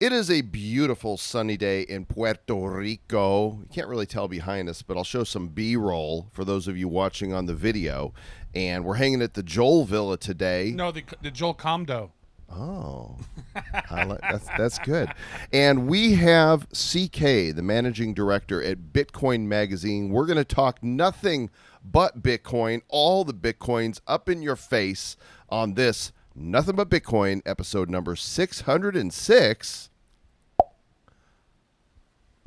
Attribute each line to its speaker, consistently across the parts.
Speaker 1: It is a beautiful sunny day in Puerto Rico. You can't really tell behind us, but I'll show some B-roll for those of you watching on the video. And we're hanging at the Joel Villa today.
Speaker 2: No, the Joel Comm.
Speaker 1: Oh, that's good. And we have CK, the managing director at Bitcoin Magazine. We're going to talk nothing but Bitcoin, all the Bitcoins up in your face on this Nothing But Bitcoin, episode number 606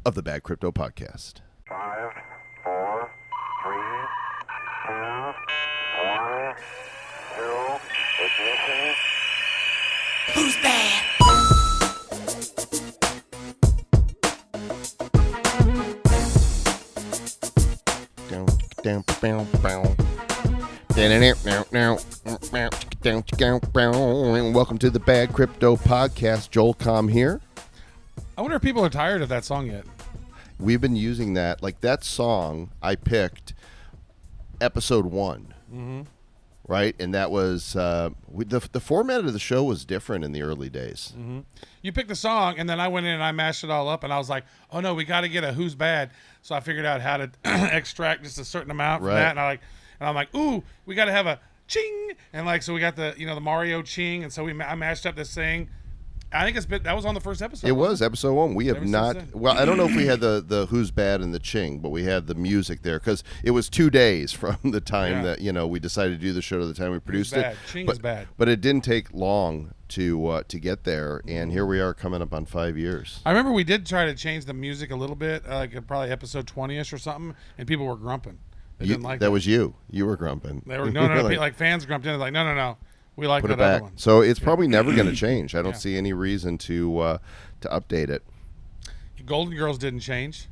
Speaker 1: of the Bad Crypto Podcast.
Speaker 3: 5, 4, 3, 2, 1, 0, ignition.
Speaker 4: Who's bad?
Speaker 1: Welcome to the Bad Crypto Podcast. Joel Comm here.
Speaker 2: I wonder if people are tired of that song yet.
Speaker 1: We've been using that. Like that song I picked episode 1. Right? And that was the format of the show was different in the early days.
Speaker 2: You picked the song, and then I went in and I mashed it all up, and I was like, oh, no, we got to get a Who's Bad. So I figured out how to extract just a certain amount from that. And I'm like, ooh, we got to have a ching. And like, so we got the Mario ching. And so I mashed up this thing. I think that was on the first episode.
Speaker 1: It was episode 1. We have
Speaker 2: Ever
Speaker 1: not.
Speaker 2: since then.
Speaker 1: Well, I don't know if we had the Who's Bad and the Ching, but we had the music there because it was 2 days from the time that we decided to do the show to the time we produced it.
Speaker 2: Ching
Speaker 1: but,
Speaker 2: is bad.
Speaker 1: But it didn't take long to get there, and here we are coming up on 5 years.
Speaker 2: I remember we did try to change the music a little bit, like probably episode 20-ish or something, and people were grumping. They didn't like
Speaker 1: that. Was you. You were grumping.
Speaker 2: They were like fans grumped in. Like no. We like
Speaker 1: Put
Speaker 2: that
Speaker 1: it back.
Speaker 2: other one.
Speaker 1: So it's probably never going to change. I don't see any reason to update it.
Speaker 2: Golden Girls didn't change.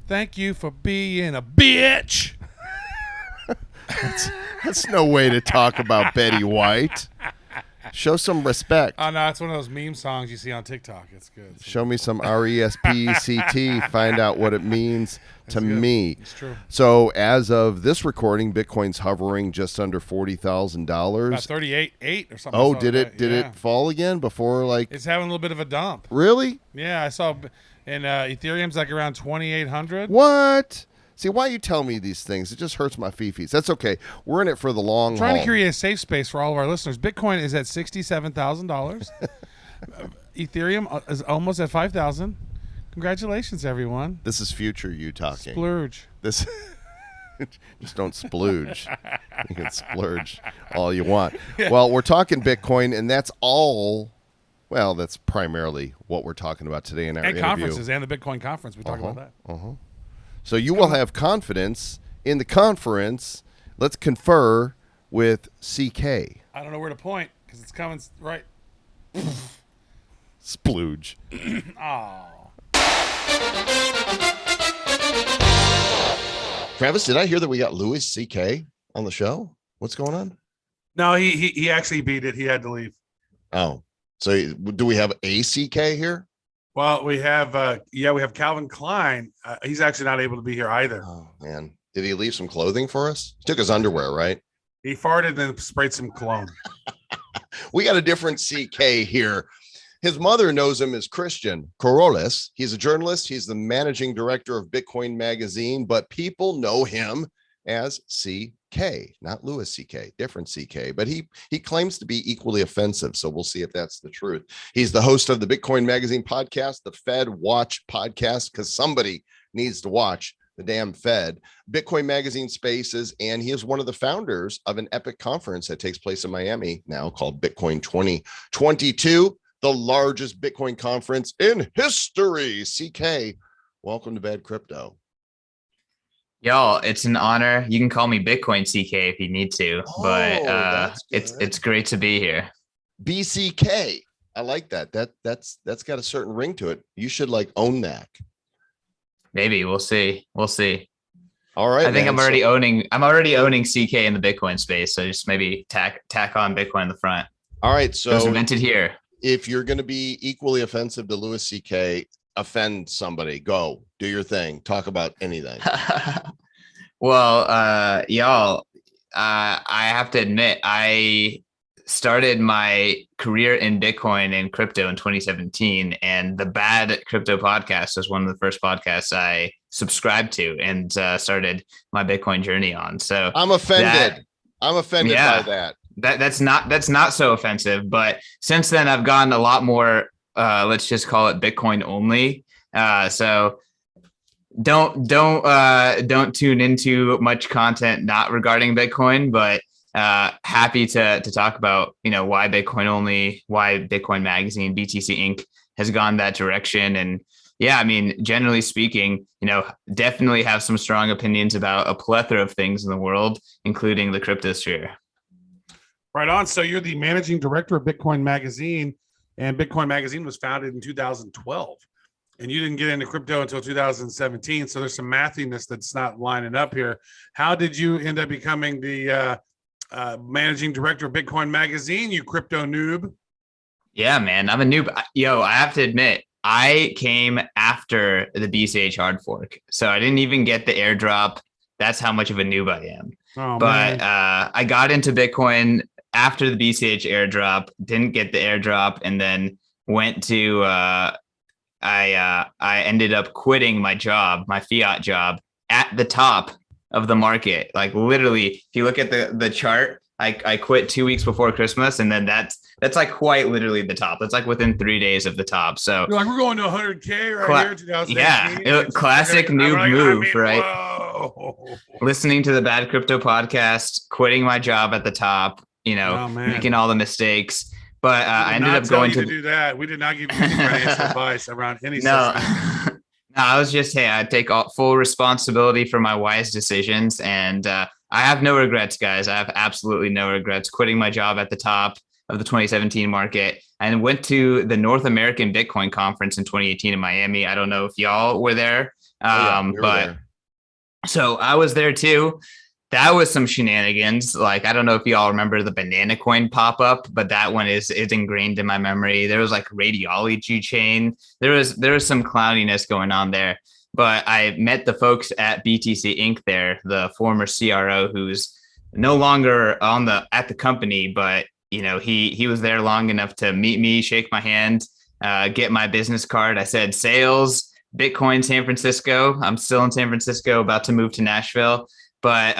Speaker 2: Thank you for being a bitch.
Speaker 1: That's no way to talk about Betty White. Show some respect.
Speaker 2: Oh no, it's one of those meme songs you see on TikTok. It's good.
Speaker 1: Show me some RESPCT. Find out what it means to me.
Speaker 2: It's true.
Speaker 1: So as of this recording, Bitcoin's hovering just under $40,000.
Speaker 2: About 38.8 or something.
Speaker 1: Oh, did it fall again before like?
Speaker 2: It's having a little bit of a dump.
Speaker 1: Really?
Speaker 2: Yeah, I saw, and Ethereum's like around 2,800.
Speaker 1: What? See, why you tell me these things? It just hurts my fifis. That's okay. We're in it for the long haul.
Speaker 2: Trying to create a safe space for all of our listeners. Bitcoin is at $67,000. Ethereum is almost at 5,000. Congratulations, everyone.
Speaker 1: This is future you talking.
Speaker 2: Splurge.
Speaker 1: This just don't splooge. You can splurge all you want. Yeah. Well, we're talking Bitcoin, and that's all. Well, that's primarily what we're talking about today in our interview.
Speaker 2: Conferences and the Bitcoin conference. We talk about that.
Speaker 1: So you will have confidence in the conference. Let's confer with CK.
Speaker 2: I don't know where to point because it's coming right.
Speaker 1: Splooge.
Speaker 2: Oh.
Speaker 1: Travis, did I hear that we got Louis CK on the show? What's going on?
Speaker 5: No, he actually beat it. He had to leave.
Speaker 1: Oh, so do we have a CK here?
Speaker 5: Well, we have Calvin Klein. He's actually not able to be here either.
Speaker 1: Oh man, did he leave some clothing for us? He took his underwear, right?
Speaker 5: He farted and then sprayed some cologne.
Speaker 1: We got a different CK here. His mother knows him as Christian Corollas. He's a journalist. He's the managing director of Bitcoin Magazine, but people know him as CK, not Louis CK, different CK, but he claims to be equally offensive. So we'll see if that's the truth. He's the host of the Bitcoin Magazine podcast, the Fed Watch podcast, because somebody needs to watch the damn Fed, Bitcoin Magazine Spaces, and he is one of the founders of an epic conference that takes place in Miami now called Bitcoin 2022, the largest Bitcoin conference in history. CK, welcome to Bad Crypto.
Speaker 6: Y'all, it's an honor. You can call me Bitcoin CK if you need to, but it's great to be here.
Speaker 1: BCK. I like that. That's got a certain ring to it. You should like own that.
Speaker 6: Maybe we'll see. We'll see.
Speaker 1: All right.
Speaker 6: I think I'm already owning CK in the Bitcoin space. So just maybe tack on Bitcoin in the front.
Speaker 1: All right. So
Speaker 6: it was invented here.
Speaker 1: If you're going to be equally offensive to Louis CK, offend somebody. Go do your thing. Talk about anything.
Speaker 6: Well, y'all, I have to admit, started my career in Bitcoin and crypto in 2017, and the Bad Crypto podcast was one of the first podcasts I subscribed to and started my Bitcoin journey on. So
Speaker 1: I'm offended. I'm offended by that.
Speaker 6: That's not so offensive, but since then I've gotten a lot more. Let's just call it Bitcoin only. So don't tune into much content not regarding Bitcoin, but happy to talk about, why Bitcoin only, why Bitcoin Magazine, BTC Inc. has gone that direction. And yeah, I mean, generally speaking, definitely have some strong opinions about a plethora of things in the world, including the cryptosphere.
Speaker 5: Right on. So you're the managing director of Bitcoin Magazine, and Bitcoin Magazine was founded in 2012. And you didn't get into crypto until 2017. So there's some mathiness that's not lining up here. How did you end up becoming the managing director of Bitcoin Magazine, you crypto noob?
Speaker 6: Yeah, man, I'm a noob. Yo, I have to admit, I came after the BCH hard fork. So I didn't even get the airdrop. That's how much of a noob I am.
Speaker 5: Oh,
Speaker 6: but
Speaker 5: man.
Speaker 6: I got into Bitcoin after the BCH airdrop, didn't get the airdrop, and then went to I ended up quitting my job, my fiat job, at the top of the market. Like literally, if you look at the chart, I quit 2 weeks before Christmas, and then that's like quite literally the top. That's like within 3 days of the top. So
Speaker 5: you're like, we're going to 100K right here, 2018.
Speaker 6: Yeah, classic noob move, right?
Speaker 5: Whoa.
Speaker 6: Listening to the Bad Crypto podcast, quitting my job at the top, making all the mistakes. But I ended up going to
Speaker 5: do that. We did not give you any financial advice around any.
Speaker 6: No, I was just, I take full responsibility for my wise decisions, and I have no regrets, guys. I have absolutely no regrets quitting my job at the top of the 2017 market and went to the North American Bitcoin Conference in 2018 in Miami. I don't know if y'all were there, but so I was there too. That was some shenanigans. Like, I don't know if y'all remember the banana coin pop up, but that one is ingrained in my memory. There was like radiology chain. There was some clowniness going on there. But I met the folks at BTC Inc. there, the former CRO who's no longer at the company, but he was there long enough to meet me, shake my hand, get my business card. I said sales, Bitcoin, San Francisco. I'm still in San Francisco, about to move to Nashville. But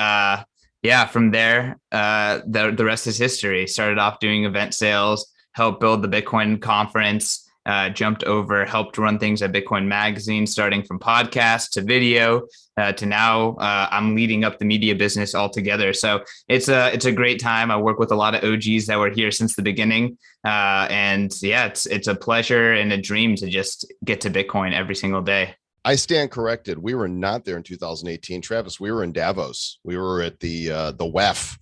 Speaker 6: from there, the rest is history. Started off doing event sales, helped build the Bitcoin conference, jumped over, helped run things at Bitcoin Magazine, starting from podcast to video to now I'm leading up the media business altogether. So it's a great time. I work with a lot of OGs that were here since the beginning. It's a pleasure and a dream to just get to Bitcoin every single day.
Speaker 1: I stand corrected. We were not there in 2018, Travis. We were in Davos. We were at the WEF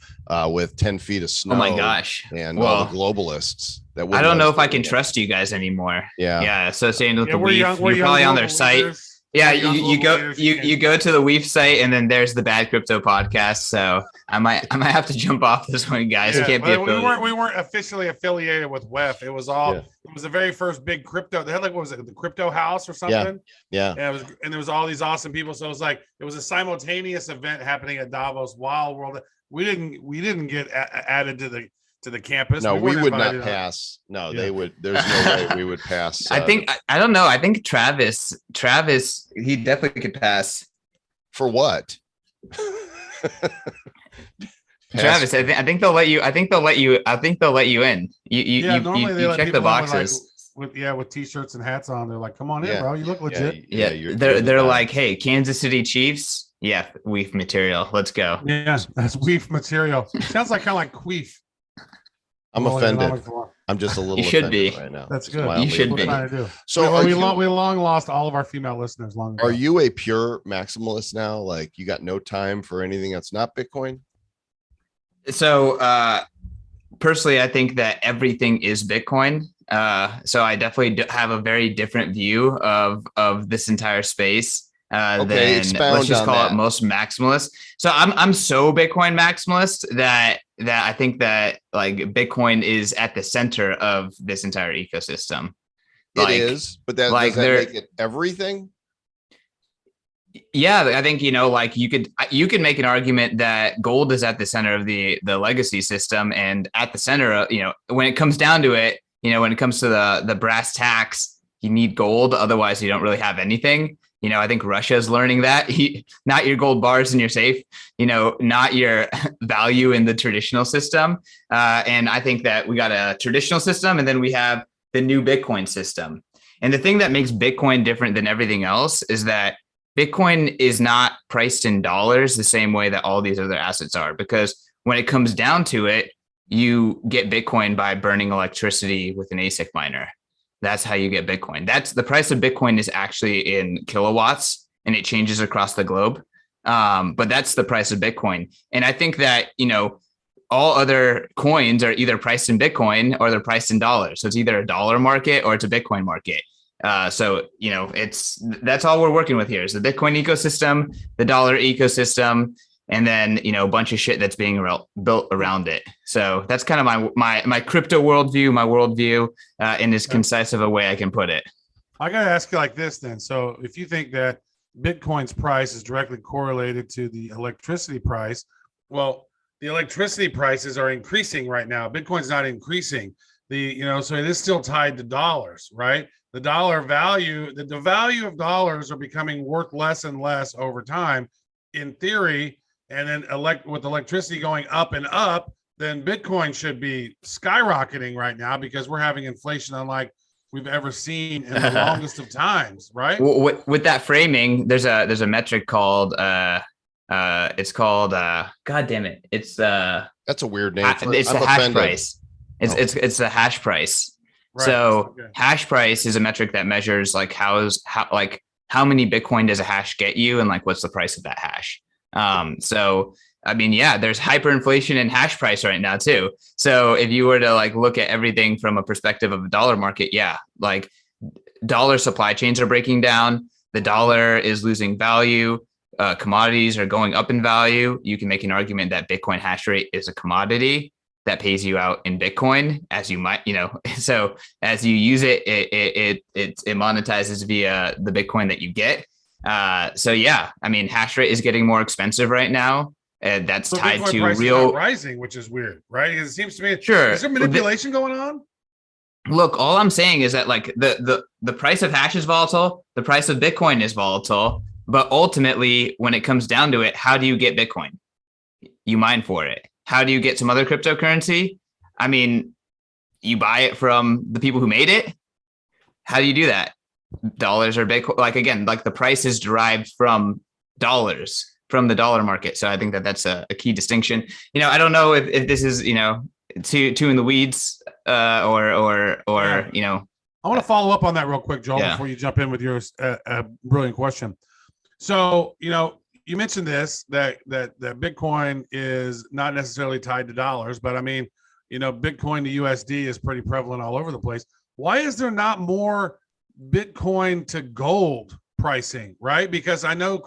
Speaker 1: with 10 feet of snow.
Speaker 6: Oh my gosh!
Speaker 1: And all the globalists.
Speaker 6: I don't know if I can trust you guys anymore. Yeah. Associated with the WEF, you're probably on their site. Yeah, you go to the WEF site, and then there's the Bad Crypto podcast. So I might have to jump off this one, guys.
Speaker 5: Yeah,
Speaker 6: Can't be affiliated.
Speaker 5: We weren't officially affiliated with WEF. It was all. Yeah. It was the very first big crypto. They had what was it, the Crypto House or something?
Speaker 1: Yeah.
Speaker 5: And there was all these awesome people. So it was a simultaneous event happening at Davos. Wild World. We didn't get added to the campus.
Speaker 1: No, we would not pass. No, they would. There's no way we would pass.
Speaker 6: I don't know. I think Travis, he definitely could pass.
Speaker 1: For what?
Speaker 6: Travis, I think they'll let you. I think they'll let you in. You check the boxes.
Speaker 5: With t-shirts and hats on. They're like, come on in, bro. You look legit.
Speaker 6: Yeah. They're like, hey, Kansas City Chiefs. Yeah, WEF material. Let's go.
Speaker 5: Yeah, that's WEF material. Sounds like kind of like queef.
Speaker 1: I'm offended. I'm just a little.
Speaker 6: You should be
Speaker 1: right now.
Speaker 5: That's good.
Speaker 6: You should be.
Speaker 5: So we long lost all of our female listeners. Long ago.
Speaker 1: Are you a pure maximalist now? Like you got no time for anything that's not Bitcoin?
Speaker 6: So personally, I think that everything is Bitcoin. So I definitely have a very different view of this entire space. Than let's just call it most maximalist. So I'm so Bitcoin maximalist that I think that like Bitcoin is at the center of this entire ecosystem.
Speaker 1: It is, but that does that make it everything?
Speaker 6: Yeah, I think, like you could make an argument that gold is at the center of the legacy system, and at the center of, when it comes down to it, when it comes to the brass tacks, you need gold. Otherwise, you don't really have anything. I think Russia is learning that. Not your gold bars in your safe, not your value in the traditional system. And I think that we got a traditional system, and then we have the new Bitcoin system. And the thing that makes Bitcoin different than everything else is that Bitcoin is not priced in dollars the same way that all these other assets are, because when it comes down to it, you get Bitcoin by burning electricity with an ASIC miner. That's how you get Bitcoin. That's the price of Bitcoin is actually in kilowatts, and it changes across the globe. But that's the price of Bitcoin. And I think that, all other coins are either priced in Bitcoin or they're priced in dollars. So it's either a dollar market or it's a Bitcoin market. So, that's all we're working with here is the Bitcoin ecosystem, the dollar ecosystem, and then, a bunch of shit that's being built around it. So that's kind of my crypto worldview, my worldview, in as concise of a way I can put it.
Speaker 5: I got to ask you like this then. So if you think that Bitcoin's price is directly correlated to the electricity price, well, the electricity prices are increasing right now. Bitcoin's not increasing. So it is still tied to dollars, right? The dollar value, the value of dollars are becoming worth less and less over time, in theory. And then with electricity going up and up, then Bitcoin should be skyrocketing right now because we're having inflation unlike we've ever seen in the longest of times, right?
Speaker 6: With that framing, there's a metric called it's called God damn it, it's
Speaker 1: that's a weird name.
Speaker 6: It's the hash price. It's the hash price. Right. So hash price is a metric that measures like how many Bitcoin does a hash get you, and like what's the price of that hash. So I mean, yeah, there's hyperinflation in hash price right now too. So if you were to like look at everything from a perspective of a dollar market, yeah, like dollar supply chains are breaking down. The dollar is losing value. Commodities are going up in value. You can make an argument that Bitcoin hash rate is a commodity that pays you out in Bitcoin, as you might, so as you use it, it monetizes via the Bitcoin that you get. So yeah, I mean, hash rate is getting more expensive right now. And that's so tied Bitcoin to real
Speaker 5: rising, which is weird, right? It seems to me,
Speaker 6: sure.
Speaker 5: Is there manipulation going on?
Speaker 6: Look, all I'm saying is that like the price of hash is volatile, the price of Bitcoin is volatile, but ultimately, when it comes down to it, how do you get Bitcoin? You mine for it. How do you get some other cryptocurrency? I mean, you buy it from the people who made it. How do you do that? Dollars or Bitcoin? Like, again, like the price is derived from dollars, from the dollar market. So I think that that's a key distinction. I don't know if this is, too in the weeds or
Speaker 5: I want to follow up on that real quick, Joel, before you jump in with your brilliant question. So, you mentioned this, that Bitcoin is not necessarily tied to dollars, but I mean, Bitcoin to USD is pretty prevalent all over the place. Why is there not more Bitcoin to gold pricing, right? Because I know,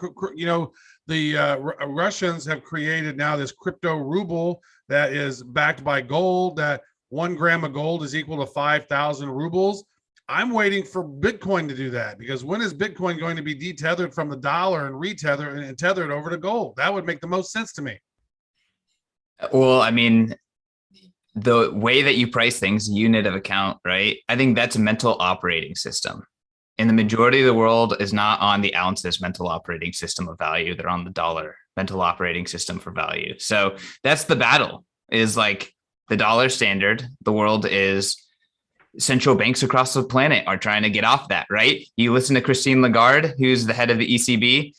Speaker 5: the Russians have created now this crypto ruble that is backed by gold, that 1 gram of gold is equal to 5,000 rubles. I'm waiting for Bitcoin to do that, because when is Bitcoin going to be detethered from the dollar and tethered over to gold? That would make the most sense to me.
Speaker 6: Well, I mean, the way that you price things, unit of account, right? I think that's a mental operating system. And the majority of the world is not on the ounces mental operating system of value. They're on the dollar mental operating system for value. So that's the battle, is like the dollar standard. The world is central banks across the planet are trying to get off that, right? You listen to Christine Lagarde, who's the head of the ECB,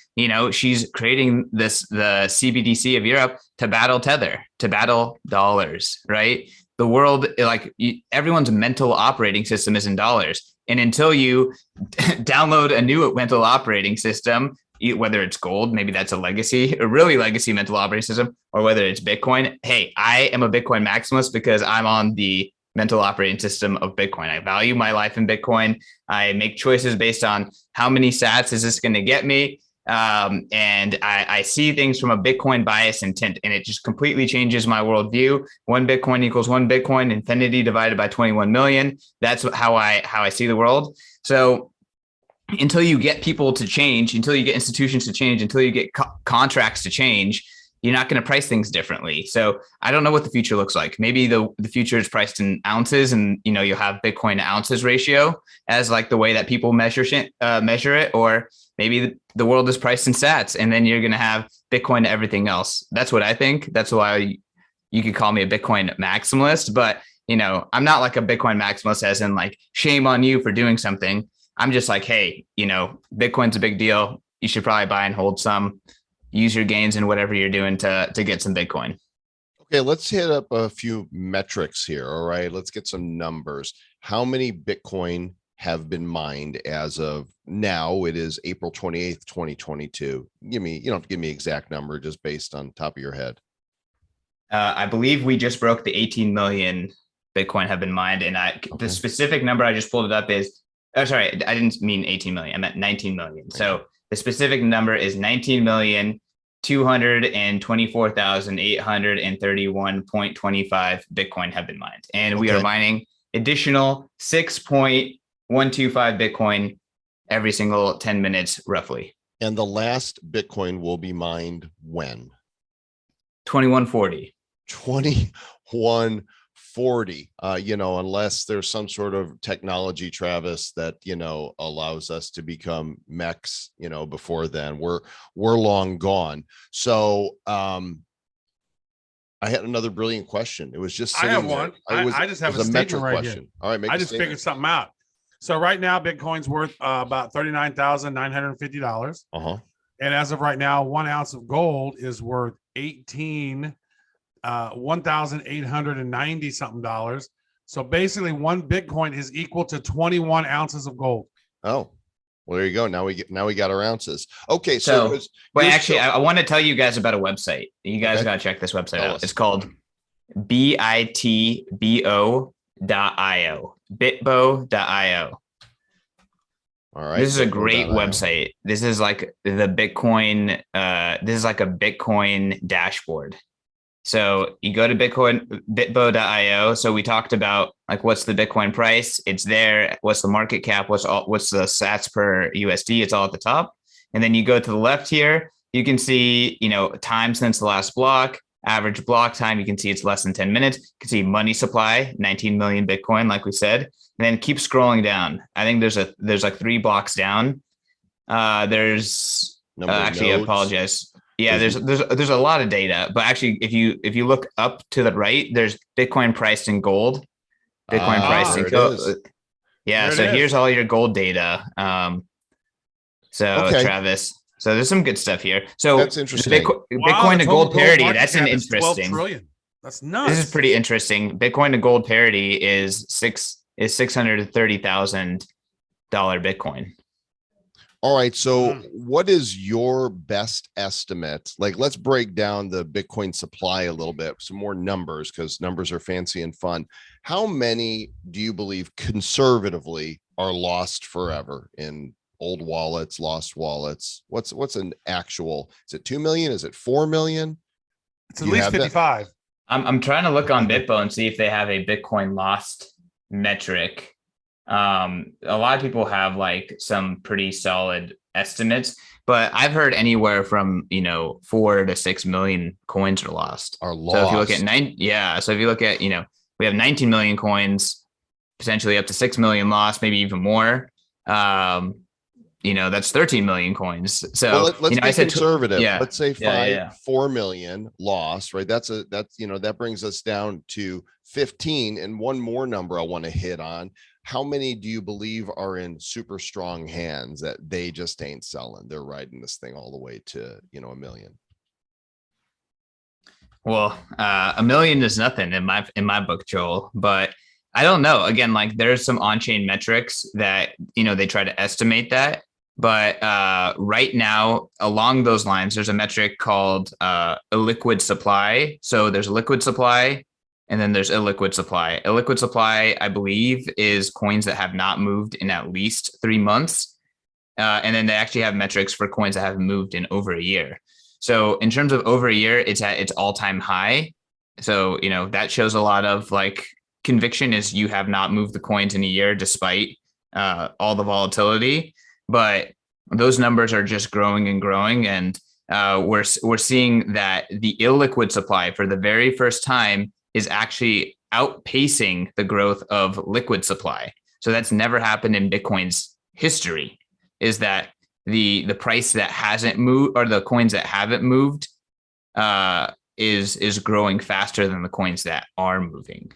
Speaker 6: she's creating the CBDC of Europe to battle tether, to battle dollars, right? The world, like everyone's mental operating system is in dollars. And until you download a new mental operating system, whether it's gold, maybe that's a really legacy mental operating system, or whether it's Bitcoin. Hey, I am a Bitcoin maximalist because I'm on the mental operating system of Bitcoin. I value my life in Bitcoin. I make choices based on how many sats is this going to get me. And I see things from a Bitcoin bias intent, and it just completely changes my worldview. 1 Bitcoin equals 1 Bitcoin, infinity divided by 21 million. That's how I see the world. So until you get people to change, until you get institutions to change, until you get contracts to change, you're not going to price things differently. So I don't know what the future looks like. Maybe the future is priced in ounces, and you'll have Bitcoin to ounces ratio as like the way that people measure it, or maybe the world is priced in sats, and then you're going to have Bitcoin to everything else. That's what I think. That's why you could call me a Bitcoin maximalist, but I'm not like a Bitcoin maximalist as in like shame on you for doing something. I'm just like, hey, Bitcoin's a big deal. You should probably buy and hold some, use your gains in whatever you're doing to get some Bitcoin.
Speaker 1: Okay, let's hit up a few metrics here. All right, let's get some numbers. How many Bitcoin have been mined as of now? It is April 28th, 2022. You don't have to give me exact number, just based on top of your head.
Speaker 6: I believe we just broke the 18 million Bitcoin have been mined. And the specific number I just pulled it up is, sorry, I didn't mean 18 million. I meant 19 million. Okay. So the specific number is 19,224,831.25 Bitcoin have been mined. And we are mining additional 6.125 Bitcoin every single 10 minutes, roughly.
Speaker 1: And the last Bitcoin will be mined when?
Speaker 6: 2140.
Speaker 1: 2140. Unless there's some sort of technology, Travis, that allows us to become mechs, before then. We're long gone. So I had another brilliant question. It was just
Speaker 5: I have one. I just have a statement right here.
Speaker 1: All right,
Speaker 5: I just figured something out. So right now, Bitcoin's worth about $39,950. And as of right now, 1 ounce of gold is worth $1,890 something dollars. So basically, one Bitcoin is equal to 21 ounces of gold.
Speaker 1: Oh, well, there you go. Now we got our ounces. Okay,
Speaker 6: I want to tell you guys about a website. You guys got to check this website out. It's called bitbo.io. Bitbo.io.
Speaker 1: All right.
Speaker 6: This is a great website. This is like the Bitcoin. This is like a Bitcoin dashboard. So you go to bitbo.io. So we talked about like, what's the Bitcoin price? It's there. What's the market cap? What's the sats per USD? It's all at the top. And then you go to the left here, you can see, time since the last block, average block time. You can see it's less than 10 minutes. You can see money supply, 19 million Bitcoin, like we said, and then keep scrolling down. I think there's like 3 blocks down. There's actually, I apologize. Yeah, there's a lot of data, but actually, if you look up to the right, there's Bitcoin priced in gold, Bitcoin priced in gold. Yeah, so here's all your gold data. Travis, so there's some good stuff here. So
Speaker 1: that's interesting.
Speaker 6: Bitcoin to gold parity. That's an interesting.
Speaker 5: 12 trillion. That's nuts.
Speaker 6: This is pretty interesting. Bitcoin to gold parity is $630,000 Bitcoin.
Speaker 1: All right. So what is your best estimate? Like, let's break down the Bitcoin supply a little bit, some more numbers, because numbers are fancy and fun. How many do you believe conservatively are lost forever in old wallets, lost wallets? What's an actual, is it 2 million? Is it 4 million?
Speaker 5: It's at least 55.
Speaker 6: I'm trying to look on Bitbo and see if they have a Bitcoin lost metric. A lot of people have like some pretty solid estimates, but I've heard anywhere from 4 to 6 million coins are lost. So if you look at so if you look at we have 19 million coins, potentially up to 6 million lost, maybe even more. That's 13 million coins. So
Speaker 1: let's be conservative. Let's say 4 million lost, right? That brings us down to 15. And one more number I want to hit on. How many do you believe are in super strong hands that they just ain't selling? They're riding this thing all the way to, 1 million.
Speaker 6: Well, 1 million is nothing in my book, Joel, but I don't know. Again, like there's some on-chain metrics that, they try to estimate that. But right now, along those lines, there's a metric called illiquid supply. So there's liquid supply, and then there's illiquid supply. Illiquid supply, I believe, is coins that have not moved in at least 3 months. And then they actually have metrics for coins that have moved in over a year. So in terms of over a year, it's at its all-time high. So, that shows a lot of like conviction is you have not moved the coins in a year despite all the volatility. but those numbers are just growing and growing. And we're seeing that the illiquid supply for the very first time is actually outpacing the growth of liquid supply. So that's never happened in Bitcoin's history, is that the price that hasn't moved, or the coins that haven't moved, is growing faster than the coins that are moving.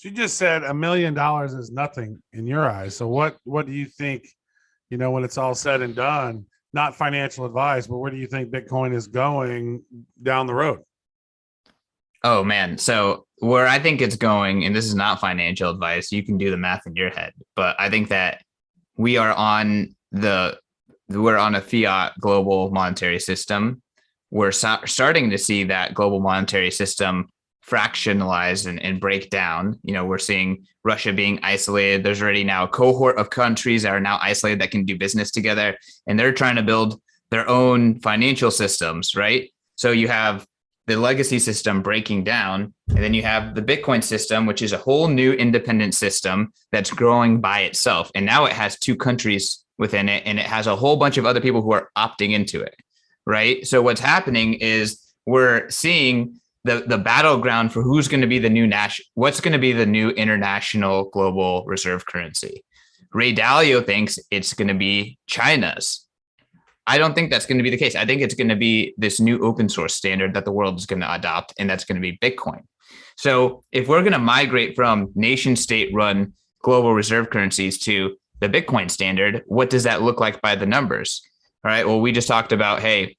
Speaker 5: You just said $1 million is nothing in your eyes. So what do you think, when it's all said and done, not financial advice, but where do you think Bitcoin is going down the road?
Speaker 6: Oh man. So where I think it's going, and this is not financial advice, you can do the math in your head, but I think that we're on a fiat global monetary system. We're starting to see that global monetary system fractionalize and break down. We're seeing Russia being isolated. There's already now a cohort of countries that are now isolated that can do business together, and they're trying to build their own financial systems, right? So you have the legacy system breaking down, and then you have the Bitcoin system, which is a whole new independent system that's growing by itself. And now it has 2 countries within it, and it has a whole bunch of other people who are opting into it, right? So what's happening is we're seeing the battleground for who's going to be the new what's going to be the new international global reserve currency. Ray Dalio thinks it's going to be China's. I don't think that's going to be the case. I think it's going to be this new open source standard that the world is going to adopt, and that's going to be Bitcoin. So if we're going to migrate from nation state run global reserve currencies to the Bitcoin standard, what does that look like by the numbers? All right. Well, we just talked about, hey,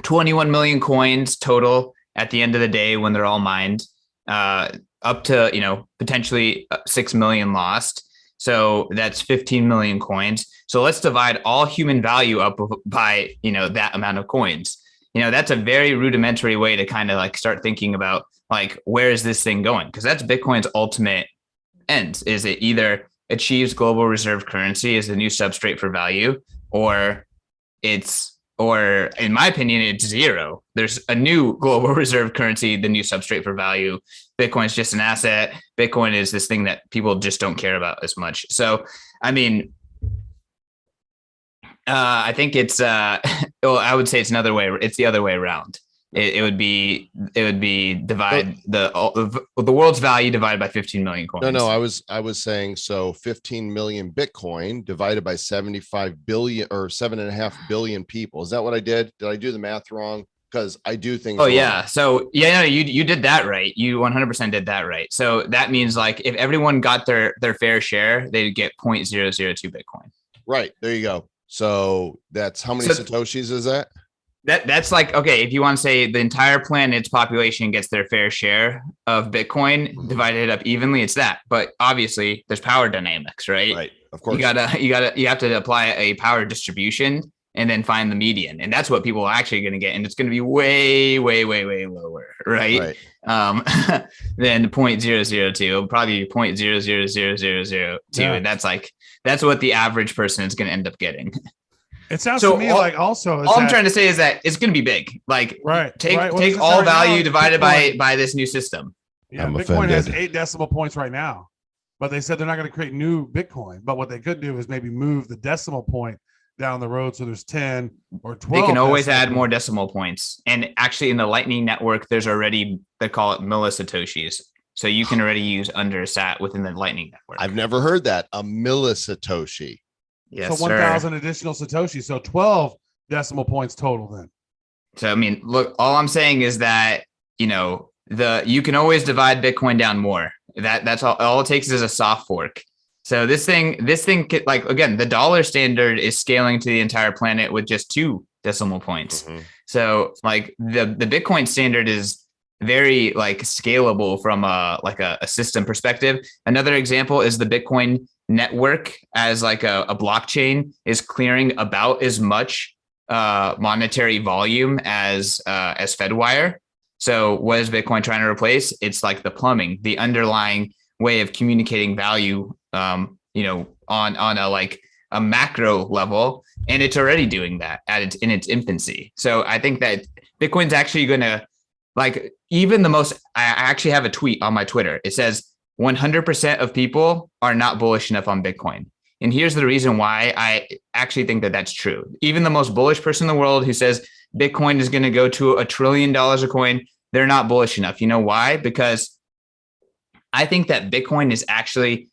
Speaker 6: 21 million coins total at the end of the day when they're all mined, up to, potentially 6 million lost. So that's 15 million coins. So let's divide all human value up by, that amount of coins. That's a very rudimentary way to kind of like start thinking about like, where is this thing going? Because that's Bitcoin's ultimate end. Is it either achieves global reserve currency as the new substrate for value, or in my opinion, it's zero. There's a new global reserve currency, the new substrate for value. Bitcoin's just an asset. Bitcoin is this thing that people just don't care about as much. So, I mean, I think it's, well, I would say it's the other way around. It would be divide the world's value divided by 15 million coins.
Speaker 1: No, I was saying, so 15 million Bitcoin divided by 75 billion or 7.5 billion people. Is that what I did? Did I do the math wrong? Because I do things.
Speaker 6: Oh yeah. So yeah, no, you did that right. You 100% did that right. So that means like if everyone got their fair share, they'd get 0.002 Bitcoin.
Speaker 1: Right. There you go. So that's how many Satoshis is that?
Speaker 6: That's like, okay, if you want to say the entire planet's population gets their fair share of Bitcoin, divided up evenly, it's that. But obviously there's power dynamics, right?
Speaker 1: Right. Of course.
Speaker 6: You have to apply a power distribution and then find the median. And that's what people are actually going to get. And it's going to be way, way, way, way lower, right? Than 0.002, probably 0.00002. Yeah. And that's what the average person is going to end up getting.
Speaker 5: It sounds to me like also
Speaker 6: all I'm trying to say is that it's going to be big. Like, take all value divided by this new system.
Speaker 5: Yeah, Bitcoin has 8 decimal points right now, but they said they're not going to create new Bitcoin. But what they could do is maybe move the decimal point down the road, so there's 10 or 12.
Speaker 6: They can always add more decimal points. And actually, in the Lightning Network, there's already, they call it millisatoshis. So you can already use under sat within the Lightning Network.
Speaker 1: I've never heard that, a millisatoshi.
Speaker 6: Yes,
Speaker 5: so 1,000 additional Satoshi. So 12 decimal points total then.
Speaker 6: So, I mean, look, all I'm saying is that, you can always divide Bitcoin down more. That's all it takes is a soft fork. So this thing, like, again, the dollar standard is scaling to the entire planet with just 2 decimal points. Mm-hmm. So like the Bitcoin standard is very like scalable from a system perspective. Another example is the Bitcoin network as like a blockchain is clearing about as much monetary volume as Fedwire. So what is Bitcoin trying to replace? It's like the plumbing, the underlying way of communicating value, on a macro level, and it's already doing that in its infancy. So I think that Bitcoin's actually going to, like, even the most. I actually have a tweet on my Twitter. It says 100% of people are not bullish enough on Bitcoin. And here's the reason why I actually think that that's true. Even the most bullish person in the world who says Bitcoin is going to go to $1 trillion a coin, they're not bullish enough. You know why? Because I think that Bitcoin is actually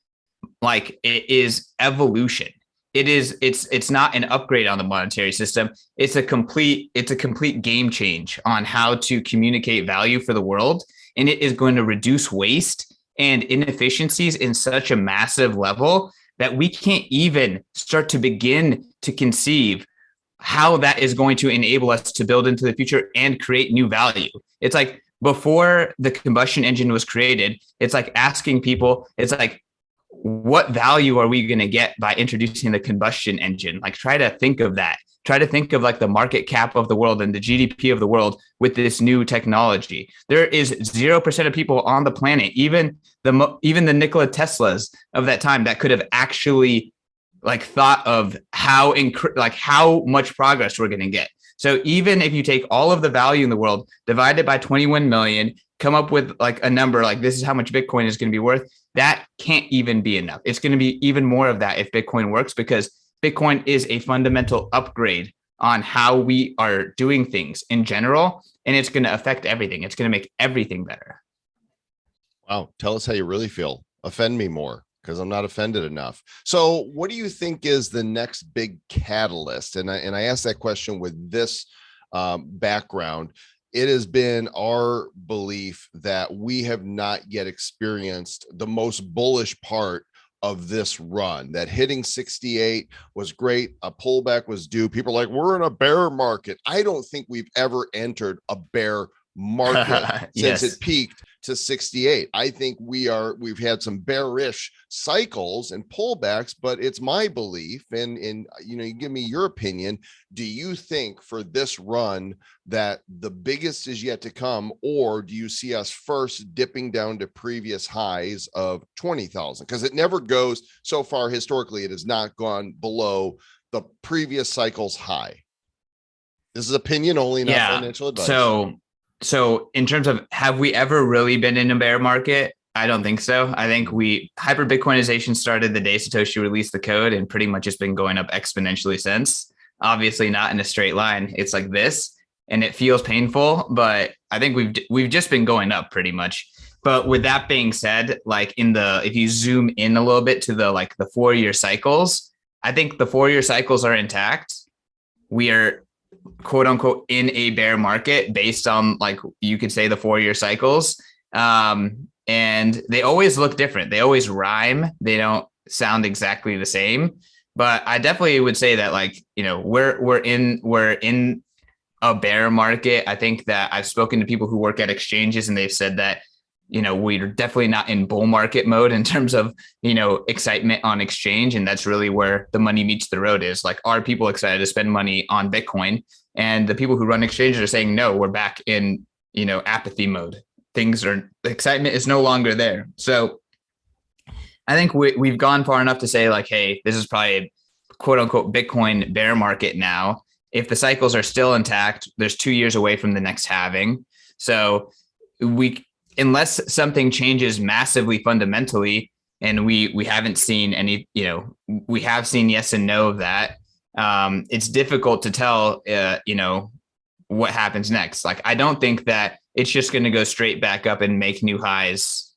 Speaker 6: like, it is evolution. It's not an upgrade on the monetary system. It's a complete game change on how to communicate value for the world. And it is going to reduce waste and inefficiencies in such a massive level that we can't even start to begin to conceive how that is going to enable us to build into the future and create new value. It's like before the combustion engine was created, it's like asking people, it's like, what value are we going to get by introducing the combustion engine? Like, try to think of that. Try to think of like the market cap of the world and the GDP of the world with this new technology. There is 0% of people on the planet, even the Nikola Teslas of that time, that could have actually like thought of how much progress we're going to get. So even if you take all of the value in the world, divide it by 21 million, come up with like a number like this is how much Bitcoin is going to be worth, that can't even be enough. It's going to be even more of that if Bitcoin works, because Bitcoin is a fundamental upgrade on how we are doing things in general, and it's going to affect everything. It's going to make everything better.
Speaker 1: Wow. Tell us how you really feel. Offend me more, because I'm not offended enough. So what do you think is the next big catalyst? And I asked that question with this background. It has been our belief that we have not yet experienced the most bullish part of this run. That hitting 68 was great. A pullback was due. People are like, we're in a bear market. I don't think we've ever entered a bear market since it peaked to 68. I think we've had some bearish cycles and pullbacks, but it's my belief, and you give me your opinion. Do you think for this run that the biggest is yet to come, or do you see us first dipping down to previous highs of 20,000? Because it never goes so far historically, it has not gone below the previous cycle's high. This is opinion only, not financial advice.
Speaker 6: So in terms of, have we ever really been in a bear market? I don't think so. I think hyper Bitcoinization started the day Satoshi released the code, and pretty much it's been going up exponentially since. Obviously not in a straight line. It's like this, and it feels painful, but I think we've just been going up pretty much. But with that being said, like if you zoom in a little bit to the 4-year cycles, I think the 4-year cycles are intact. We are quote unquote in a bear market based on, like, you could say the 4-year cycles. And they always look different. They always rhyme. They don't sound exactly the same, but I definitely would say that, like, we're in a bear market. I think that I've spoken to people who work at exchanges, and they've said that, we're definitely not in bull market mode in terms of, excitement on exchange. And that's really where the money meets the road is, like, are people excited to spend money on Bitcoin? And the people who run exchanges are saying, no, we're back in, apathy mode. The excitement is no longer there. So I think we've gone far enough to say, like, hey, this is probably a quote unquote Bitcoin bear market now. If the cycles are still intact, there's 2 years away from the next halving. So unless something changes massively fundamentally, and we haven't seen any, we have seen yes and no of that. It's difficult to tell, what happens next. Like, I don't think that it's just going to go straight back up and make new highs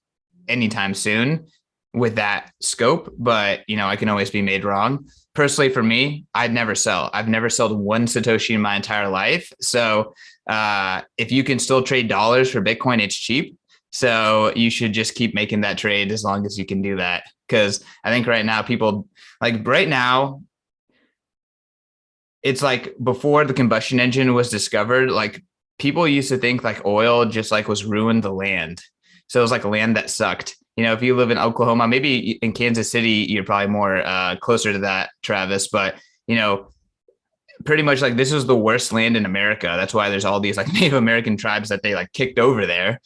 Speaker 6: anytime soon with that scope. But, I can always be made wrong. Personally, for me, I'd never sell. I've never sold one Satoshi in my entire life. So if you can still trade dollars for Bitcoin, it's cheap. So you should just keep making that trade as long as you can do that. Because I think right now it's like before the combustion engine was discovered, like, people used to think like oil just like was ruined the land. So it was like a land that sucked. If you live in Oklahoma, maybe in Kansas City, you're probably more closer to that, Travis. But, pretty much like this is the worst land in America. That's why there's all these like Native American tribes that they like kicked over there.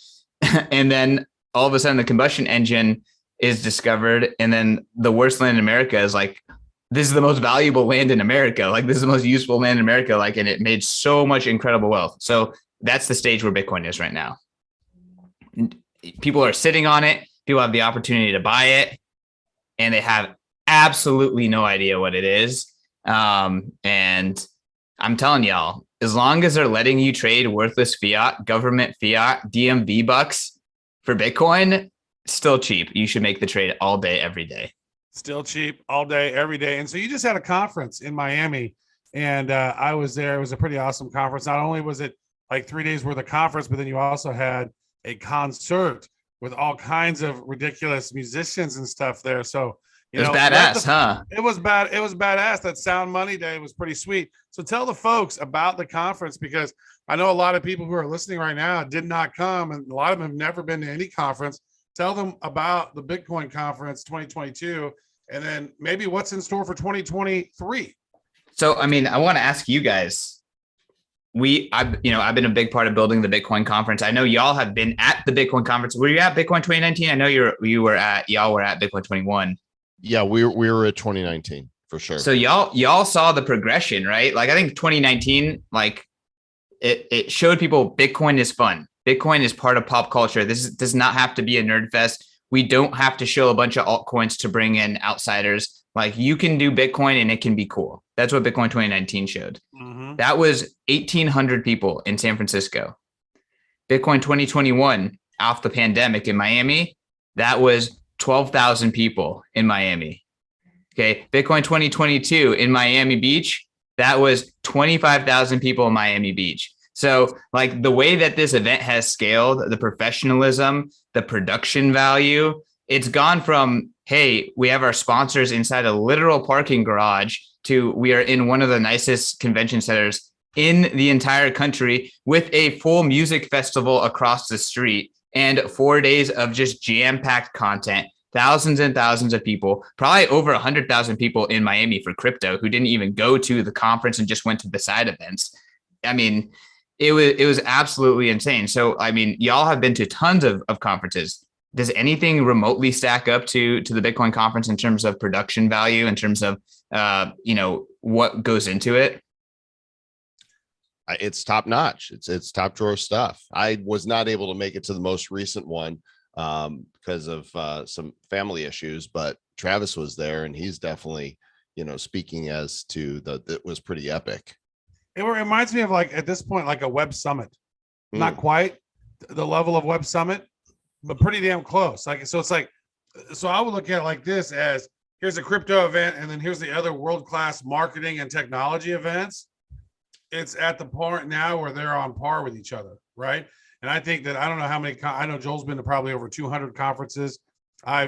Speaker 6: And then all of a sudden the combustion engine is discovered. And then the worst land in America is like, this is the most valuable land in America. Like, this is the most useful land in America. Like, and it made so much incredible wealth. So that's the stage where Bitcoin is right now. People are sitting on it. People have the opportunity to buy it, and they have absolutely no idea what it is. And I'm telling y'all, as long as they're letting you trade worthless fiat, government fiat, DMV bucks for Bitcoin, still cheap. You should make the trade all day, every day.
Speaker 5: Still cheap all day, every day. And so you just had a conference in Miami, and I was there. It was a pretty awesome conference. Not only was it like 3 days worth of conference, but then you also had a concert with all kinds of ridiculous musicians and stuff there. So,
Speaker 6: it was badass, huh?
Speaker 5: It was bad. It was badass. That Sound Money Day was pretty sweet. So tell the folks about the conference, because I know a lot of people who are listening right now did not come, and a lot of them have never been to any conference. Tell them about the Bitcoin conference 2022, and then maybe what's in store for 2023.
Speaker 6: So, I mean, I want to ask you guys. I've been a big part of building the Bitcoin conference. I know y'all have been at the Bitcoin conference. Were you at Bitcoin 2019? I know y'all were at Bitcoin 21.
Speaker 1: Yeah, we were at 2019 for sure.
Speaker 6: So y'all saw the progression, right? Like, I think 2019, like it showed people Bitcoin is fun. Bitcoin is part of pop culture. This does not have to be a nerd fest. We don't have to show a bunch of altcoins to bring in outsiders. Like, you can do Bitcoin and it can be cool. That's what Bitcoin 2019 showed.
Speaker 5: Mm-hmm.
Speaker 6: That was 1,800 people in San Francisco. Bitcoin 2021, off the pandemic in Miami, that was 12,000 people in Miami. Okay. Bitcoin 2022 in Miami Beach, that was 25,000 people in Miami Beach. So, like, the way that this event has scaled, the professionalism, the production value, it's gone from, hey, we have our sponsors inside a literal parking garage, to we are in one of the nicest convention centers in the entire country with a full music festival across the street and 4 days of just jam-packed content, thousands and thousands of people, probably over 100,000 people in Miami for crypto who didn't even go to the conference and just went to the side events. I mean, it was absolutely insane. So, I mean, y'all have been to tons of conferences. Does anything remotely stack up to the Bitcoin conference in terms of production value, in terms of, what goes into it?
Speaker 1: It's top notch. It's top drawer stuff. I was not able to make it to the most recent one because of some family issues, but Travis was there, and he's definitely, speaking as to that was pretty epic.
Speaker 5: It reminds me of, like, at this point, like a Web Summit. Not quite the level of Web Summit, but pretty damn close. Like, so it's like, so I would look at it like this: as here's a crypto event, and then here's the other world-class marketing and technology events. It's at the point now where they're on par with each other, right? And I think that, I don't know how many, I know Joel's been to probably over 200 conferences. I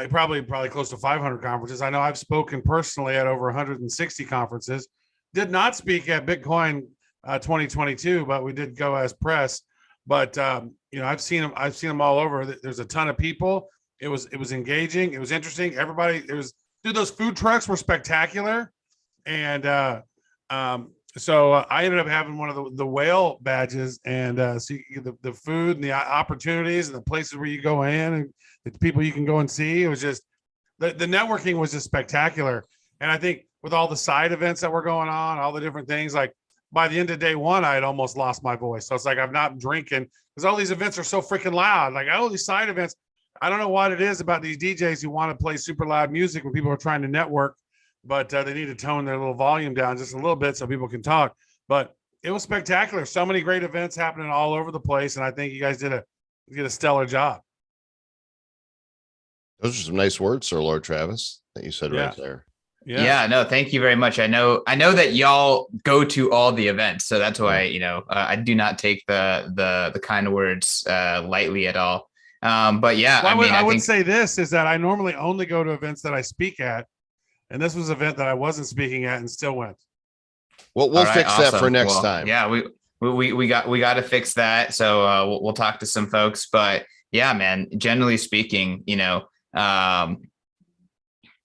Speaker 5: probably close to 500 conferences. I know I've spoken personally at over 160 conferences. Did not speak at Bitcoin 2022, but we did go as press. But I've seen them all over. There's a ton of people. It was engaging. It was interesting. Everybody, those food trucks were spectacular. And so I ended up having one of the whale badges, and see the food and the opportunities and the places where you go in and the people you can go and see. It was just, the networking was just spectacular. And I think with all the side events that were going on, all the different things, like, by the end of day one, I had almost lost my voice. So it's like, I'm not drinking because all these events are so freaking loud. Like, all these side events, I don't know what it is about these DJs who want to play super loud music when people are trying to network, but they need to tone their little volume down just a little bit so people can talk. But it was spectacular. So many great events happening all over the place. And I think you guys did a stellar job.
Speaker 1: Those are some nice words, Sir Lord Travis, that you said right there.
Speaker 6: Yeah, no, thank you very much. I know that y'all go to all the events, so that's why, I do not take the kind of words lightly at all. But yeah,
Speaker 5: well, I would say this is that I normally only go to events that I speak at, and this was an event that I wasn't speaking at and still went.
Speaker 1: Well, we'll fix that for next time.
Speaker 6: Yeah, we got to fix that. So we'll talk to some folks, but yeah, man, generally speaking,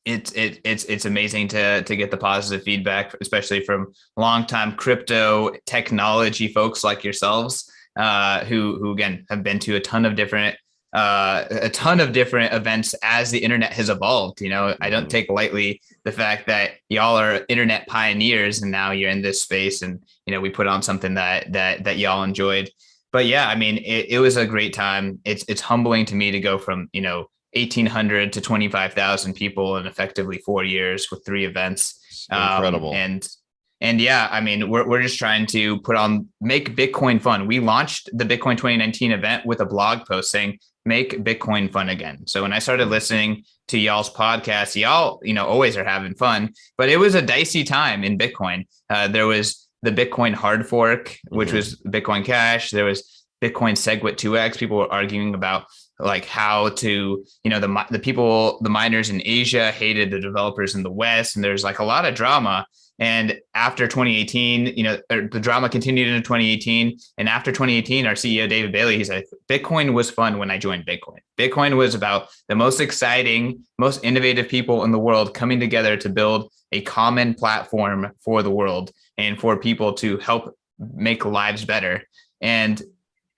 Speaker 6: it's amazing to get the positive feedback, especially from longtime crypto technology folks like yourselves, who again have been to a ton of different events as the internet has evolved. I don't take lightly the fact that y'all are internet pioneers, and now you're in this space, and we put on something that y'all enjoyed. But yeah, I mean, it was a great time. It's humbling to me to go from 1,800 to 25,000 people in effectively 4 years with 3 events.
Speaker 1: Incredible.
Speaker 6: And yeah, I mean, we're just trying to make Bitcoin fun. We launched the Bitcoin 2019 event with a blog post saying, make Bitcoin fun again. So when I started listening to y'all's podcast, y'all, always are having fun, but it was a dicey time in Bitcoin. There was the Bitcoin hard fork, which was Bitcoin Cash. There was Bitcoin SegWit 2x. People were arguing about like how to, the miners in Asia hated the developers in the West. And there's like a lot of drama. And after 2018, the drama continued into 2018. And after 2018, our CEO, David Bailey, he said, Bitcoin was fun when I joined Bitcoin. Bitcoin was about the most exciting, most innovative people in the world coming together to build a common platform for the world and for people to help make lives better. And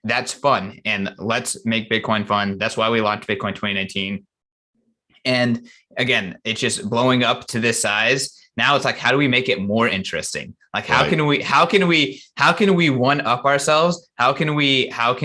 Speaker 6: that's fun. And let's make Bitcoin fun. That's why we launched Bitcoin 2019. And again, it's just blowing up to this size. Now it's like, how do we make it more interesting? Like, how can we one up ourselves? How can we out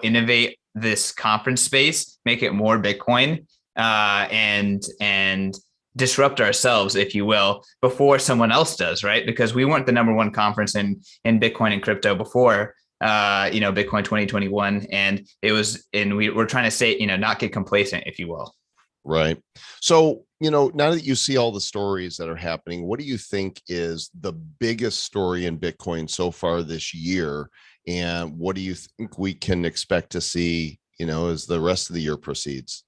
Speaker 6: innovate this conference space, make it more Bitcoin, and disrupt ourselves, if you will, before someone else does, right? Because we weren't the number one conference in Bitcoin and crypto before, Bitcoin 2021. And we're trying to say, not get complacent, if you will.
Speaker 1: Right. So, now that you see all the stories that are happening, what do you think is the biggest story in Bitcoin so far this year? And what do you think we can expect to see, as the rest of the year proceeds?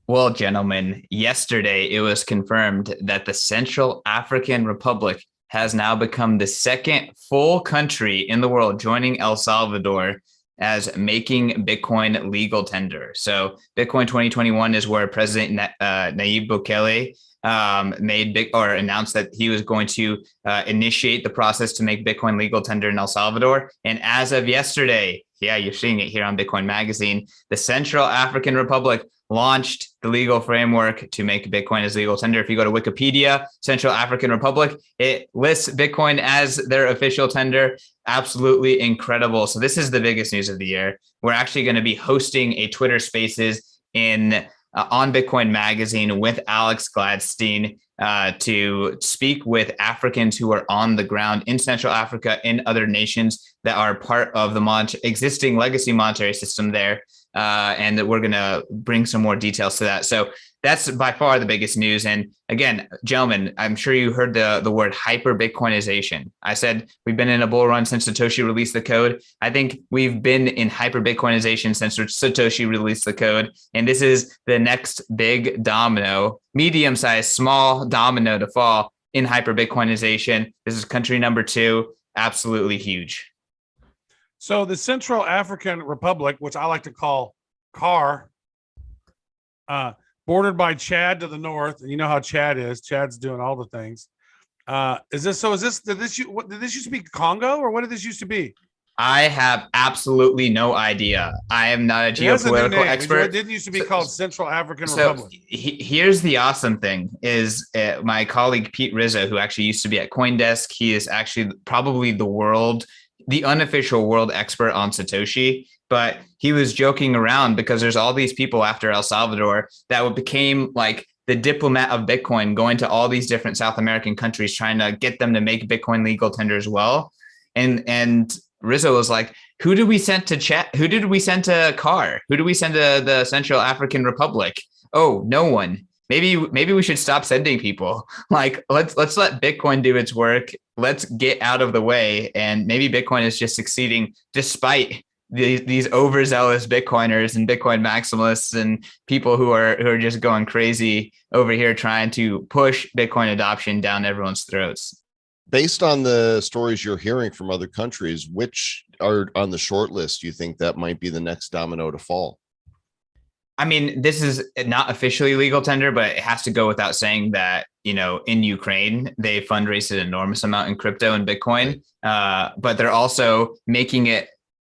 Speaker 6: Well, gentlemen, yesterday it was confirmed that the Central African Republic has now become the second full country in the world, joining El Salvador as making Bitcoin legal tender. So Bitcoin 2021 is where President Nayib Bukele announced that he was going to initiate the process to make Bitcoin legal tender in El Salvador. And as of yesterday, yeah, you're seeing it here on Bitcoin Magazine, the Central African Republic launched the legal framework to make Bitcoin as legal tender. If you go to Wikipedia, Central African Republic, it lists Bitcoin as their official tender. Absolutely incredible. So this is the biggest news of the year. We're actually going to be hosting a Twitter Spaces on Bitcoin Magazine with Alex Gladstein to speak with Africans who are on the ground in Central Africa, in other nations that are part of the existing legacy monetary system there. And that we're going to bring some more details to that. So that's by far the biggest news. And again, gentlemen, I'm sure you heard the word hyper Bitcoinization. I said we've been in a bull run since Satoshi released the code. I think we've been in hyper Bitcoinization since Satoshi released the code. And this is the next big domino, medium-sized, small domino to fall in hyper Bitcoinization. This is country number 2. Absolutely huge.
Speaker 5: So the Central African Republic, which I like to call CAR, bordered by Chad to the north, and you know how Chad is. Chad's doing all the things. Did this used to be Congo, or what did this used to be?
Speaker 6: I have absolutely no idea. I am not a geopolitical expert.
Speaker 5: It didn't used to be called Central African Republic.
Speaker 6: Here's the awesome thing is my colleague Pete Rizzo, who actually used to be at CoinDesk. He is actually probably the unofficial world expert on Satoshi, but he was joking around because there's all these people after El Salvador that became like the diplomat of Bitcoin, going to all these different South American countries, trying to get them to make Bitcoin legal tender as well. And Rizzo was like, who did we send to chat? Who did we send to CAR? Who did we send to the Central African Republic? Oh, no one. Maybe we should stop sending people. Like, let's let Bitcoin do its work. Let's get out of the way. And maybe Bitcoin is just succeeding despite these overzealous Bitcoiners and Bitcoin maximalists and people who are just going crazy over here trying to push Bitcoin adoption down everyone's throats.
Speaker 1: Based on the stories you're hearing from other countries, which are on the short list, you think that might be the next domino to fall?
Speaker 6: I mean, this is not officially legal tender, but it has to go without saying that, in Ukraine, they fundraised an enormous amount in crypto and Bitcoin, but they're also making it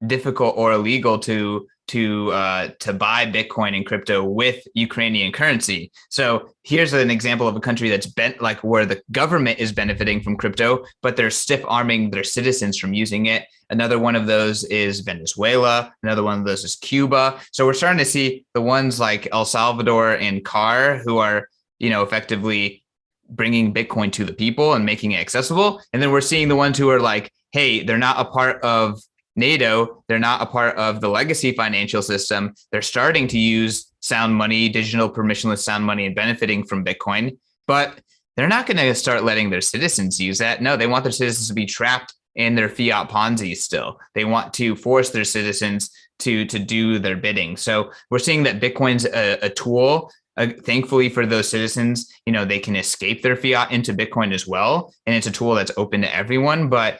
Speaker 6: difficult or illegal to to buy Bitcoin and crypto with Ukrainian currency. So here's an example of a country that's bent like where the government is benefiting from crypto, but they're stiff arming their citizens from using it. Another one of those is Venezuela. Another one of those is Cuba. So we're starting to see the ones like El Salvador and CAR who are, effectively bringing Bitcoin to the people and making it accessible. And then we're seeing the ones who are like, hey, they're not a part of NATO. They're not a part of the legacy financial system. They're starting to use sound money, digital permissionless sound money, and benefiting from Bitcoin, but they're not going to start letting their citizens use that. No, they want their citizens to be trapped in their fiat Ponzi still. They want to force their citizens to do their bidding. So we're seeing that Bitcoin's a tool. Thankfully for those citizens, they can escape their fiat into Bitcoin as well. And it's a tool that's open to everyone. But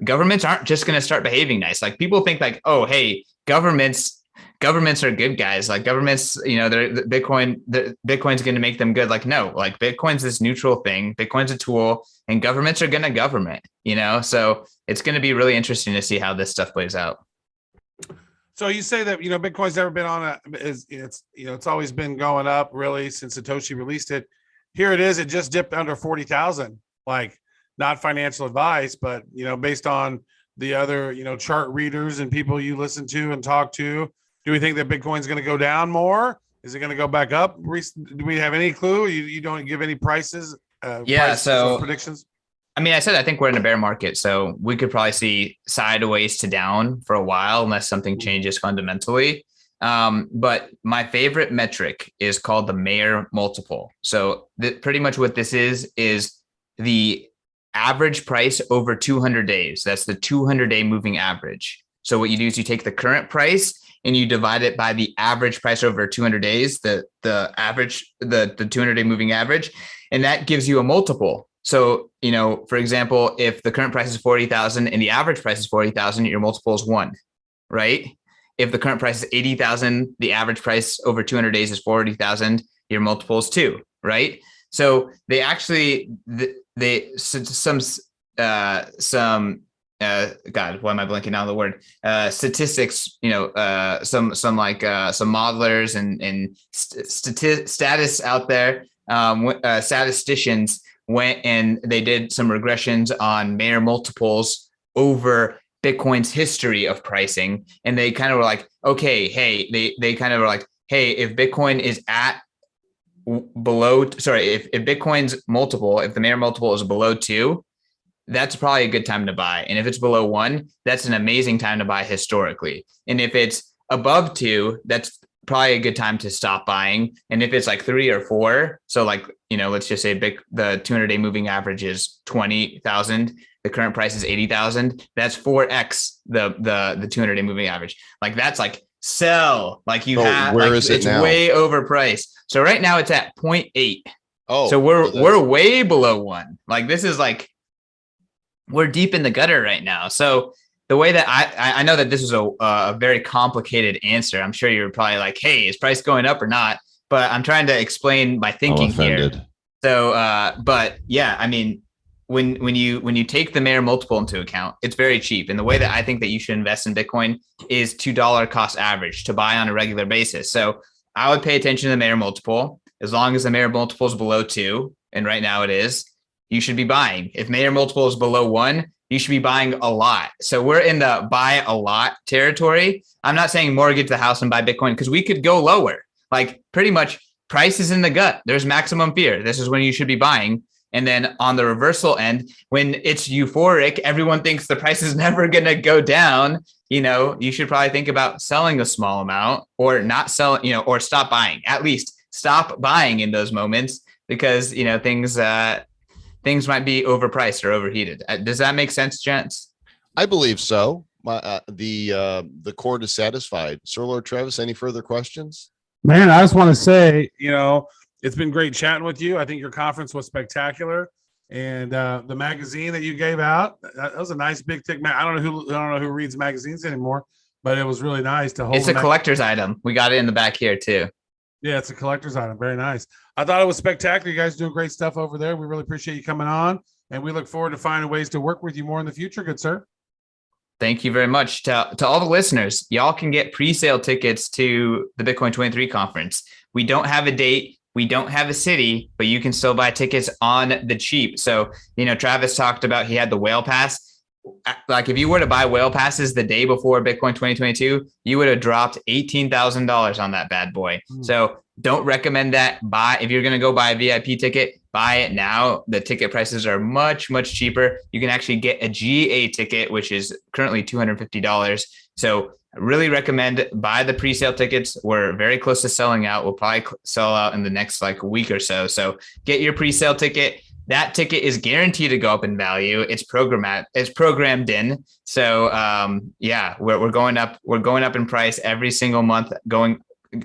Speaker 6: governments aren't just going to start behaving nice. Like people think like, oh, hey, governments are good guys. Like governments, Bitcoin's going to make them good. Like, no, like Bitcoin's this neutral thing. Bitcoin's a tool and governments are going to government, so it's going to be really interesting to see how this stuff plays out.
Speaker 5: So you say that, Bitcoin's never been it's always been going up really since Satoshi released it. Here it is. It just dipped under 40,000, like, not financial advice, but, based on the other, chart readers and people you listen to and talk to, do we think that Bitcoin's going to go down more? Is it going to go back up? Do we have any clue? You don't give any prices?
Speaker 6: So
Speaker 5: predictions.
Speaker 6: I said I think we're in a bear market, so we could probably see sideways to down for a while unless something changes fundamentally. But my favorite metric is called the Mayer multiple. So pretty much what this is the average price over 200 days. That's the 200-day moving average. So what you do is you take the current price and you divide it by the average price over 200 days, the 200-day moving average, and that gives you a multiple. So, for example, if the current price is 40,000 and the average price is 40,000, your multiple is 1, right? If the current price is 80,000, the average price over 200 days is 40,000, your multiple is 2, right? So they actually God, why am I blanking out on the word? Statistics, some modelers and status out there, statisticians went and they did some regressions on Mayer multiples over Bitcoin's history of pricing. And they kind of were like, okay, hey, they kind of were like, hey, if Bitcoin is at if Bitcoin's multiple, if the Mayer multiple is below 2, that's probably a good time to buy. And if it's below 1, that's an amazing time to buy historically. And if it's above 2, that's probably a good time to stop buying. And if it's like 3 or 4, so like, let's just say the 200-day moving average is 20,000. The current price is 80,000. That's 4x the 200-day moving average. Like that's like sell. Like you have.
Speaker 1: Where
Speaker 6: like,
Speaker 1: is it
Speaker 6: it's
Speaker 1: now?
Speaker 6: way overpriced. So right now it's at 0.8.
Speaker 1: Oh,
Speaker 6: so we're way below 1. Like this is like we're deep in the gutter right now. So the way that I know that this is a very complicated answer. I'm sure you're probably like, hey, is price going up or not? But I'm trying to explain my thinking here. So, but yeah, when you take the Mayer multiple into account, it's very cheap. And the way that I think that you should invest in Bitcoin is $2 cost average to buy on a regular basis. So I would pay attention to the Mayer multiple. As long as the Mayer multiple is below 2, and right now it is, you should be buying. If Mayer multiple is below 1, you should be buying a lot. So we're in the buy a lot territory. I'm not saying mortgage the house and buy Bitcoin because we could go lower. Like pretty much price is in the gut. There's maximum fear. This is when you should be buying. And then on the reversal end, when it's euphoric, everyone thinks the price is never going to go down. You should probably think about selling a small amount or not selling, or stop buying. At least stop buying in those moments because, things might be overpriced or overheated. Does that make sense, gents?
Speaker 1: I believe so. The court is satisfied. Sir Lord Travis, any further questions?
Speaker 5: Man, I just want to say, it's been great chatting with you. I think your conference was spectacular, and the magazine that you gave out, that was a nice big thick. I don't know who reads magazines anymore, but it was really nice to hold.
Speaker 6: It's a collector's item. We got it in the back here too.
Speaker 5: Yeah, it's a collector's item. Very nice. I thought it was spectacular. You guys doing great stuff over there. We really appreciate you coming on, and we look forward to finding ways to work with you more in the future. Good sir.
Speaker 6: Thank you very much to all the listeners. Y'all can get pre-sale tickets to the Bitcoin 23 conference. We don't have a date. We don't have a city, but you can still buy tickets on the cheap. So, Travis talked about he had the whale pass. Like if you were to buy whale passes the day before Bitcoin 2022, you would have dropped $18,000 on that bad boy. So don't recommend that. If you're going to go buy a VIP ticket, buy it now. The ticket prices are much, much cheaper. You can actually get a GA ticket, which is currently $250. So I really recommend buy the pre-sale tickets. We're very close to selling out. We'll probably sell out in the next week or so. So get your pre-sale ticket. That ticket is guaranteed to go up in value. It's programmed in. So we're going up. We're going up in price every single month.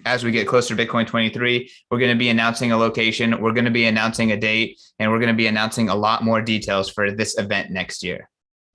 Speaker 6: As we get closer to Bitcoin 23, we're going to be announcing a location. We're going to be announcing a date, and we're going to be announcing a lot more details for this event next year.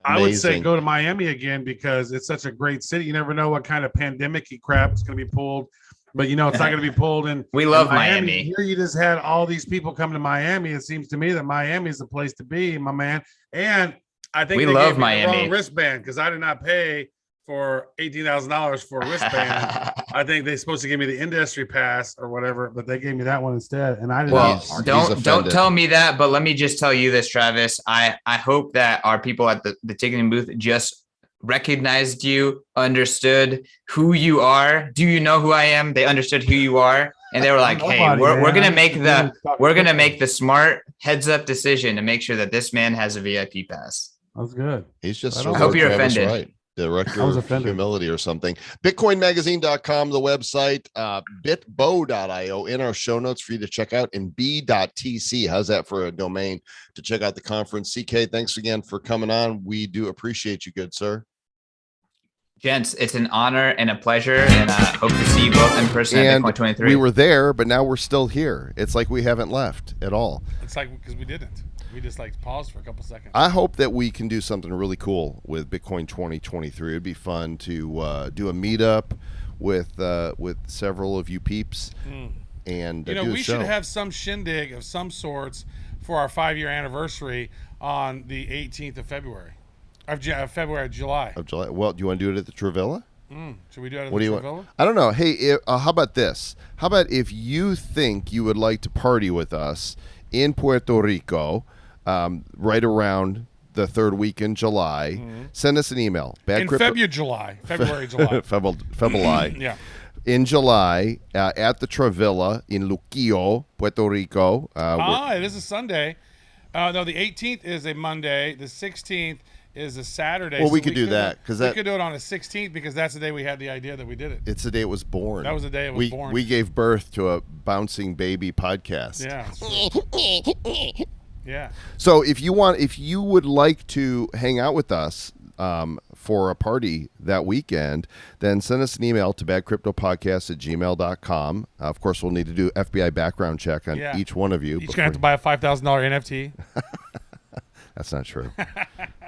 Speaker 5: I would say go to Miami again because it's such a great city. You never know what kind of pandemic-y crap is going to be pulled, but it's not going to be pulled in.
Speaker 6: We love Miami.
Speaker 5: Here you just had all these people come to Miami. It seems to me that Miami is the place to be, my man. And I think
Speaker 6: we
Speaker 5: they
Speaker 6: love
Speaker 5: gave me
Speaker 6: Miami.
Speaker 5: the wrong wristband because I did not pay for $18,000 for a wristband. I think they're supposed to give me the industry pass or whatever, but they gave me that one instead. And I didn't.
Speaker 6: Well, don't tell me that, but let me just tell you this, Travis. I hope that our people at the ticketing booth just recognized you, understood who you are. Do you know who I am? They understood who you are, and they were like, "Hey, we're gonna make the smart heads up decision to make sure that this man has a VIP pass."
Speaker 5: That's good.
Speaker 1: He's just.
Speaker 6: I hope you're
Speaker 1: Travis
Speaker 6: offended.
Speaker 1: Wright. Director of humility or something. Bitcoinmagazine.com, the website, bitbo.io in our show notes for you to check out, and b.tc. How's that for a domain to check out the conference? CK, thanks again for coming on. We do appreciate you, good sir.
Speaker 6: Gents, it's an honor and a pleasure, and I hope to see you both in person at Bitcoin 23.
Speaker 1: We were there, but now we're still here. It's like we haven't left at all.
Speaker 2: It's like because we didn't. We just paused for a couple seconds.
Speaker 1: I hope that we can do something really cool with Bitcoin 2023. It'd be fun to do a meetup with several of you peeps, and do
Speaker 2: we
Speaker 1: a show.
Speaker 2: should have some shindig of some sorts for our 5-year anniversary on the 18th of July.
Speaker 1: Of July. Well, do you want to do it at the Travilla?
Speaker 2: Should we do it at
Speaker 1: What
Speaker 2: the
Speaker 1: do you
Speaker 2: Travilla?
Speaker 1: want? I don't know. Hey, how about this? How about if you think you would like to party with us in Puerto Rico, right around the third week in July, send us an email.
Speaker 2: February, July.
Speaker 1: February. In July, at the Travilla in Luquillo, Puerto Rico.
Speaker 2: It is a Sunday. No, the 18th is a Monday. The 16th is a Saturday.
Speaker 1: Well, we could do that because
Speaker 2: we could do it on the 16th because that's the day we had the idea that we did it.
Speaker 1: It's the day it was born.
Speaker 2: That was the day it was born.
Speaker 1: We gave birth to a bouncing baby podcast.
Speaker 2: Yeah. Yeah.
Speaker 1: So if you would like to hang out with us for a party that weekend, then send us an email to badcryptopodcast@gmail.com. Of course, we'll need to do FBI background check on each one of you.
Speaker 2: Each gonna have to buy a $5,000 NFT.
Speaker 1: That's not true.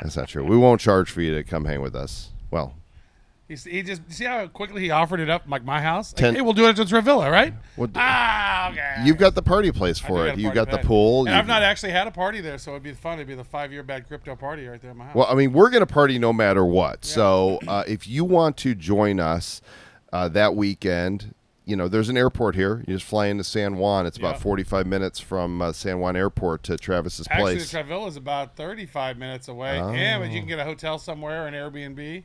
Speaker 1: That's not true. We won't charge for you to come hang with us. Well,
Speaker 2: he just see how quickly he offered it up, like my house. Like, hey, we'll do it at the Travilla, right?
Speaker 1: Okay. You've got the party place for it. You got the pool.
Speaker 2: And I've not actually had a party there, so it'd be fun. It'd be the 5-year bad crypto party right there at my house.
Speaker 1: Well, I mean, we're gonna party no matter what. Yeah. So if you want to join us that weekend. There's an airport here. You just fly into San Juan. It's about 45 minutes from San Juan Airport to Travis's place.
Speaker 2: Actually, the Travilla is about 35 minutes away.
Speaker 1: Oh.
Speaker 2: Yeah, but you can get a hotel somewhere, an Airbnb,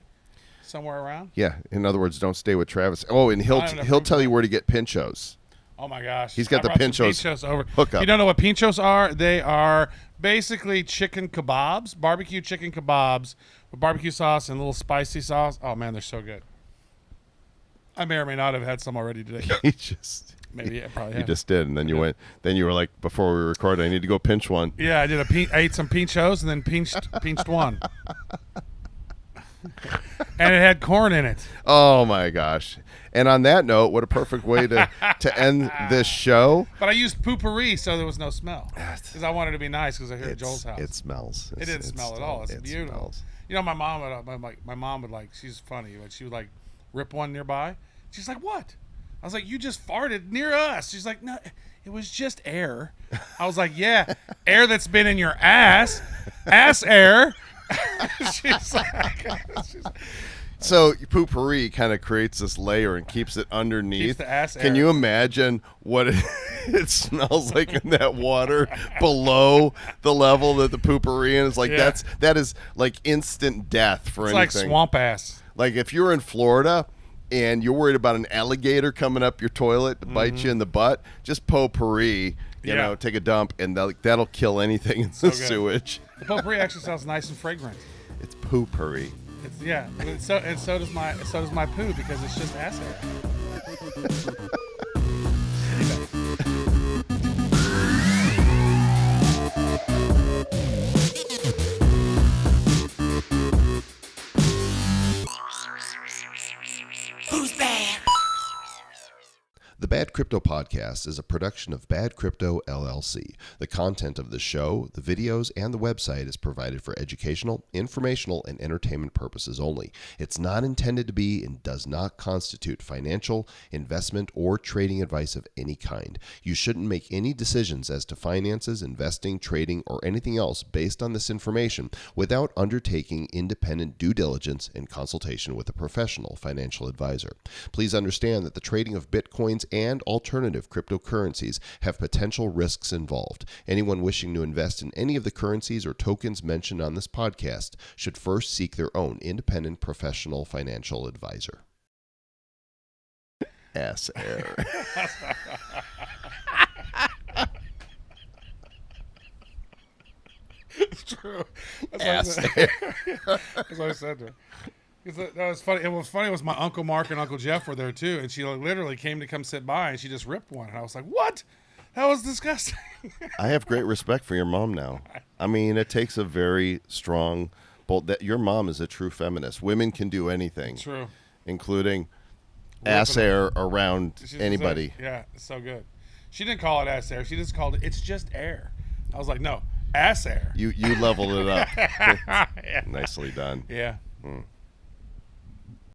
Speaker 2: somewhere around.
Speaker 1: Yeah. In other words, don't stay with Travis. Oh, and he'll tell you where to get pinchos.
Speaker 2: Oh my gosh.
Speaker 1: He's got the pinchos
Speaker 2: over.
Speaker 1: hookup.
Speaker 2: You don't know what pinchos are? They are basically chicken kebabs, barbecue chicken kebabs with barbecue sauce and a little spicy sauce. Oh man, they're so good. I may or may not have had some already today. Maybe I probably have.
Speaker 1: You just did, and then you went. Then you were like, before we recorded, I need to go pinch one.
Speaker 2: Yeah, I did. I ate some pinchos and then pinched one, and it had corn in it.
Speaker 1: Oh my gosh! And on that note, what a perfect way to end this show.
Speaker 2: But I used poopery, so there was no smell because I wanted to be nice because I heard Joel's house.
Speaker 1: It smells.
Speaker 2: It didn't smell at all. It's beautiful.
Speaker 1: Smells.
Speaker 2: My mom would like. She's funny, but she would like rip one nearby. She's like, what? I was like, you just farted near us. She's like, no, it was just air. I was like, yeah, air that's been in your ass air. she's like,
Speaker 1: So poopery kind of creates this layer and keeps it underneath.
Speaker 2: Keeps the ass
Speaker 1: Can
Speaker 2: air.
Speaker 1: you imagine what it smells like in that water below the level that the poopery in is? Like
Speaker 2: Yeah.
Speaker 1: that is like instant death for
Speaker 2: it's like
Speaker 1: anything.
Speaker 2: swamp ass.
Speaker 1: Like if you're in Florida and you're worried about an alligator coming up your toilet to bite you in the butt, just potpourri, you know, take a dump, and that'll kill anything in the
Speaker 2: good.
Speaker 1: sewage.
Speaker 2: The potpourri actually sounds nice and fragrant.
Speaker 1: It's poopery.
Speaker 2: It's, yeah, and so does my poo because it's just ass hair.
Speaker 4: Who's bad?
Speaker 1: The Bad Crypto Podcast is a production of Bad Crypto LLC. The content of the show, the videos, and the website is provided for educational, informational, and entertainment purposes only. It's not intended to be and does not constitute financial, investment, or trading advice of any kind. You shouldn't make any decisions as to finances, investing, trading, or anything else based on this information without undertaking independent due diligence and consultation with a professional financial advisor. Please understand that the trading of Bitcoins and alternative cryptocurrencies have potential risks involved. Anyone wishing to invest in any of the currencies or tokens mentioned on this podcast should first seek their own independent professional financial advisor. Ass air.
Speaker 2: It's true.
Speaker 1: Ass air.
Speaker 2: That's what I said to her. That was funny. It was funny. It was my Uncle Mark and Uncle Jeff were there too, and she literally came to come sit by, and she just ripped one, and I was like, "What? That was disgusting."
Speaker 1: I have great respect for your mom now. I mean, it takes a very strong, bold. That your mom is a true feminist. Women can do anything,
Speaker 2: True.
Speaker 1: including ass air around anybody.
Speaker 2: Yeah, it's so good. She didn't call it ass air. She just called it. It's just air. I was like, no, ass air.
Speaker 1: You leveled it up.
Speaker 2: Yeah.
Speaker 1: Nicely done.
Speaker 2: Yeah.
Speaker 1: Mm.